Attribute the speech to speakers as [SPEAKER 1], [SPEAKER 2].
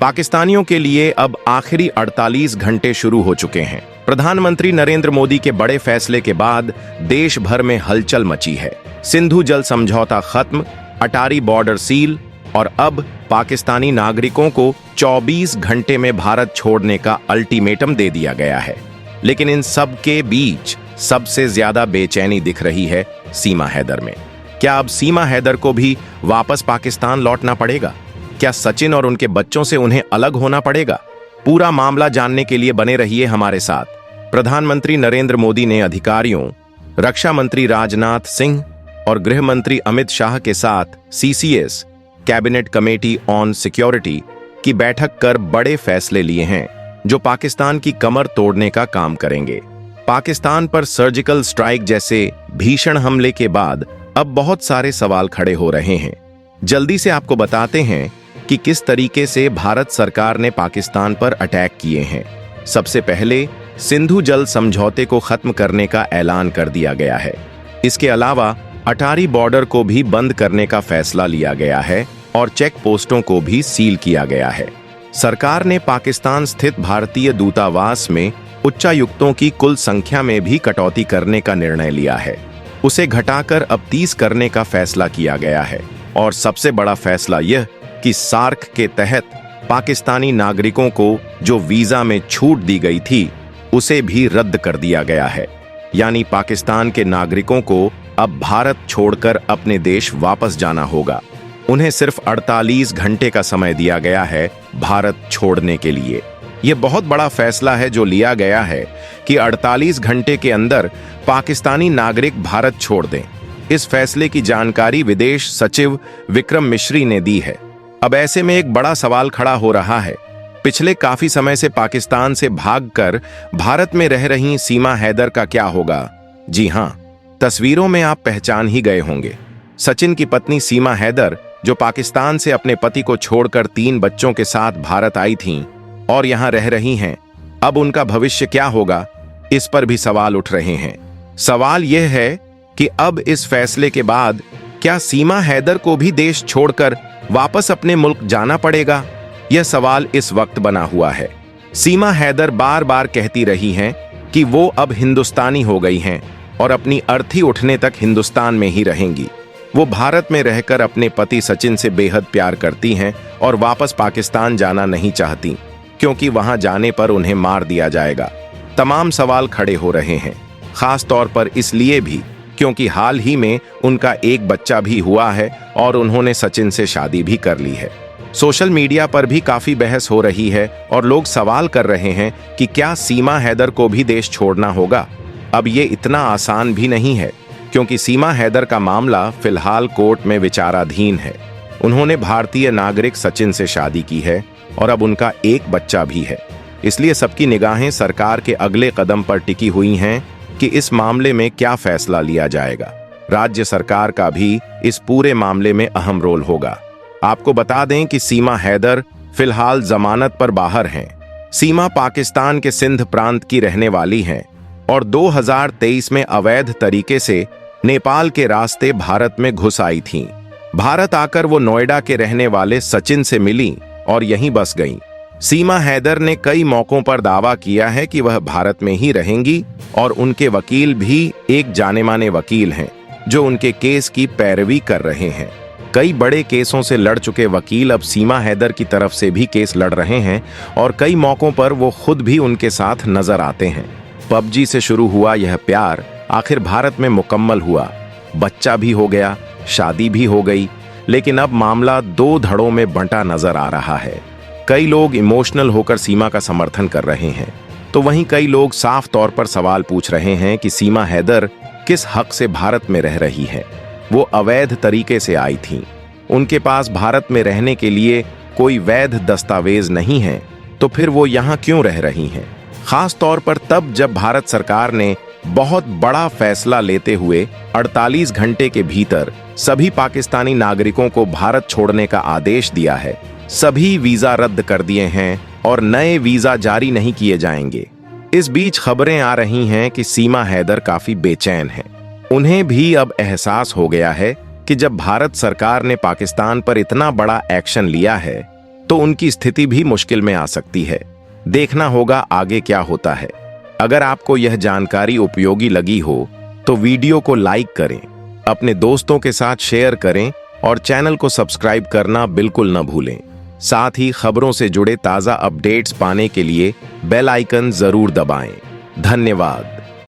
[SPEAKER 1] पाकिस्तानियों के लिए अब आखिरी 48 घंटे शुरू हो चुके हैं। प्रधानमंत्री नरेंद्र मोदी के बड़े फैसले के बाद देश भर में हलचल मची है। सिंधु जल समझौता खत्म, अटारी बॉर्डर सील और अब पाकिस्तानी नागरिकों को 24 घंटे में भारत छोड़ने का अल्टीमेटम दे दिया गया है। लेकिन इन सब के बीच सबसे ज्यादा बेचैनी दिख रही है सीमा हैदर में। क्या अब सीमा हैदर को भी वापस पाकिस्तान लौटना पड़ेगा? क्या सचिन और उनके बच्चों से उन्हें अलग होना पड़ेगा? पूरा मामला जानने के लिए बने रहिए हमारे साथ। प्रधानमंत्री नरेंद्र मोदी ने अधिकारियों, रक्षा मंत्री राजनाथ सिंह और गृह मंत्री अमित शाह के साथ CCS cabinet committee on security की बैठक कर बड़े फैसले लिए हैं जो पाकिस्तान की कमर तोड़ने का काम करेंगे। पाकिस्तान पर सर्जिकल स्ट्राइक जैसे भीषण हमले के बाद अब बहुत सारे सवाल खड़े हो रहे हैं। जल्दी से आपको बताते हैं कि किस तरीके से भारत सरकार ने पाकिस्तान पर अटैक किए हैं। सबसे पहले सिंधु जल समझौते को खत्म करने का ऐलान कर दिया गया है। इसके अलावा अटारी बॉर्डर को भी बंद करने का फैसला लिया गया है और चेक पोस्टों को भी सील किया गया है। सरकार ने पाकिस्तान स्थित भारतीय दूतावास में उच्चायुक्तों की कुल संख्या में भी कटौती करने का निर्णय लिया है। उसे घटाकर अब 30 करने का फैसला किया गया है। और सबसे बड़ा फैसला यह कि सार्क के तहत पाकिस्तानी नागरिकों को जो वीजा में छूट दी गई थी उसे भी रद्द कर दिया गया है। यानी पाकिस्तान के नागरिकों को अब भारत छोड़कर अपने देश वापस जाना होगा। उन्हें सिर्फ 48 घंटे का समय दिया गया है भारत छोड़ने के लिए। यह बहुत बड़ा फैसला है जो लिया गया है कि 48 घंटे के अंदर पाकिस्तानी नागरिक भारत छोड़ दें। इस फैसले की जानकारी विदेश सचिव विक्रम मिश्री ने दी है। अब ऐसे में एक बड़ा सवाल खड़ा हो रहा है, पिछले काफी समय से पाकिस्तान से भागकर भारत में रह रही सीमा हैदर का क्या होगा? जी हां, तस्वीरों में आप पहचान ही गए होंगे। सचिन की पत्नी सीमा हैदर जो पाकिस्तान से अपने पति को छोड़कर 3 बच्चों के साथ भारत आई थीं और यहां रह रही हैं। अब उनका भविष्य क्या होगा, इस पर भी सवाल उठ रहे हैं। सवाल यह है कि अब इस फैसले के बाद क्या सीमा हैदर को भी देश छोड़कर वापस अपने मुल्क जाना पड़ेगा? यह सवाल इस वक्त बना हुआ है। सीमा हैदर बार बार कहती रही हैं कि वो अब हिंदुस्तानी हो गई हैं और अपनी अर्थी उठने तक हिंदुस्तान में ही रहेंगी। वो भारत में रहकर अपने पति सचिन से बेहद प्यार करती हैं और वापस पाकिस्तान जाना नहीं चाहती क्योंकि वहां जाने पर उन्हें मार दिया जाएगा। तमाम सवाल खड़े हो रहे हैं, खास तौर पर इसलिए भी क्योंकि हाल ही में उनका एक बच्चा भी हुआ है और उन्होंने सचिन से शादी भी कर ली है। सोशल मीडिया पर भी काफी बहस हो रही है और लोग सवाल कर रहे हैं कि क्या सीमा हैदर को भी देश छोड़ना होगा? अब ये इतना आसान भी नहीं है क्योंकि सीमा हैदर का मामला फिलहाल कोर्ट में विचाराधीन है। उन्होंने भारतीय नागरिक सचिन से शादी की है और अब उनका एक बच्चा भी है। इसलिए सबकी निगाहें सरकार के अगले कदम पर टिकी हुई हैं कि इस मामले में क्या फैसला लिया जाएगा। राज्य सरकार का भी इस पूरे मामले में अहम रोल होगा। आपको बता दें कि सीमा हैदर फिलहाल जमानत पर बाहर हैं। सीमा पाकिस्तान के सिंध प्रांत की रहने वाली हैं और 2023 में अवैध तरीके से नेपाल के रास्ते भारत में घुस आई थीं। भारत आकर वो नोएडा के रहने वाले सचिन से मिली और यहीं बस गईं। सीमा हैदर ने कई मौकों पर दावा किया है कि वह भारत में ही रहेंगी और उनके वकील भी एक जाने माने वकील हैं जो उनके केस की पैरवी कर रहे हैं। कई बड़े केसों से लड़ चुके वकील अब सीमा हैदर की तरफ से भी केस लड़ रहे हैं और कई मौकों पर वो खुद भी उनके साथ नजर आते हैं। PUBG से शुरू हुआ यह प्यार आखिर भारत में मुकम्मल हुआ। बच्चा भी हो गया, शादी भी हो गई, लेकिन अब मामला 2 धड़ों में बंटा नजर आ रहा है। कई लोग इमोशनल होकर सीमा का समर्थन कर रहे हैं तो वहीं कई लोग साफ तौर पर सवाल पूछ रहे हैं कि सीमा हैदर किस हक से भारत में रह रही है। वो अवैध तरीके से आई थीं। उनके पास भारत में रहने के लिए कोई वैध दस्तावेज नहीं है, तो फिर वो यहाँ क्यों रह रही हैं? खास तौर पर तब जब भारत सरकार ने बहुत बड़ा फैसला लेते हुए 48 घंटे के भीतर सभी पाकिस्तानी नागरिकों को भारत छोड़ने का आदेश दिया है। सभी वीजा रद्द कर दिए हैं और नए वीजा जारी नहीं किए जाएंगे। इस बीच खबरें आ रही हैं कि सीमा हैदर काफी बेचैन हैं। उन्हें भी अब एहसास हो गया है कि जब भारत सरकार ने पाकिस्तान पर इतना बड़ा एक्शन लिया है तो उनकी स्थिति भी मुश्किल में आ सकती है। देखना होगा आगे क्या होता है। अगर आपको यह जानकारी उपयोगी लगी हो तो वीडियो को लाइक करें, अपने दोस्तों के साथ शेयर करें और चैनल को सब्सक्राइब करना बिल्कुल न भूलें। साथ ही खबरों से जुड़े ताज़ा अपडेट्स पाने के लिए बेल आइकन जरूर दबाएं। धन्यवाद।